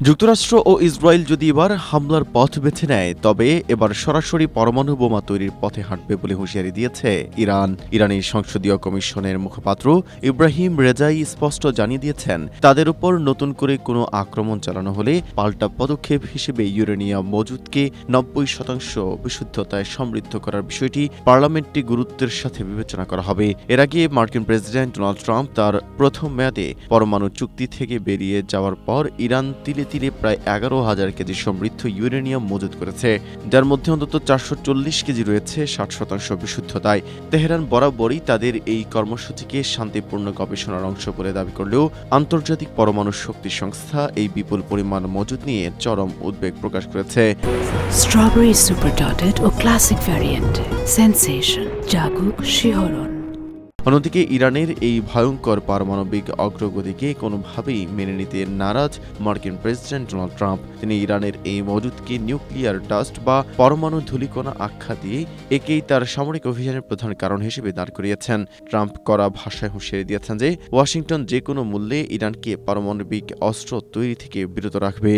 যুক্তরাষ্ট্র ও ইসরায়েল যদি এবার হামলার পথ বেছে নেয় তবে এবার সরাসরি পরমাণু বোমা তৈরির পথে হাঁটবে বলে হুঁশিয়ারি দিয়েছে ইরান। ইরানের সংসদীয় কমিশনের মুখপাত্র ইব্রাহিম রেজাই স্পষ্ট জানিয়ে দিয়েছেন, তাদের উপর নতুন করে কোনো আক্রমণ চালানো হলে পাল্টা পদক্ষেপ হিসেবে ইউরেনিয়াম মজুদকে 90% বিশুদ্ধতায় সমৃদ্ধ করার বিষয়টি পার্লামেন্টে গুরুত্বের সাথে বিবেচনা করা হবে। এর আগে মার্কিন প্রেসিডেন্ট ডোনাল্ড ট্রাম্প তার প্রথম মেয়াদে পরমাণু চুক্তি থেকে বেরিয়ে যাওয়ার পর ইরান তিলে প্রায় 11,000 কেজি সমৃদ্ধ ইউরেনিয়াম মজুত করেছে, যার মধ্যে অন্তত 440 কেজি রয়েছে 60% বিশুদ্ধতায়। তেহরান বরাবরই তাদের এই কর্মসূচিকে শান্তিপূর্ণ গবেষণার অংশ বলে দাবি করলেও আন্তর্জাতিক পরমাণু শক্তি সংস্থা এই বিপুল পরিমাণ মজুত নিয়ে চরম উদ্বেগ প্রকাশ করেছে। স্ট্রবেরি সুপার ডটেড ও ক্লাসিক ভ্যারিয়েন্টে সেন্সেশন জাগুক শিহরণ। অন্যদিকে ইরানের এই ভয়ঙ্কর পারমাণবিক অগ্রগতিকে কোনোভাবেই মেনে নিতে নারাজ মার্কিন প্রেসিডেন্ট ডোনাল্ড ট্রাম্প। তিনি ইরানের এই মজুদকে নিউক্লিয়ার ডাস্ট বা পরমাণু ধূলিকণা আখ্যা দিয়ে একেই তার সামরিক অভিযানের প্রধান কারণ হিসেবে দাঁড় করিয়েছেন। ট্রাম্প কড়া ভাষায় হুঁশিয়ারি দিয়েছেন যে ওয়াশিংটন যে কোনো মূল্যে ইরানকে পারমাণবিক অস্ত্র তৈরি থেকে বিরত রাখবে।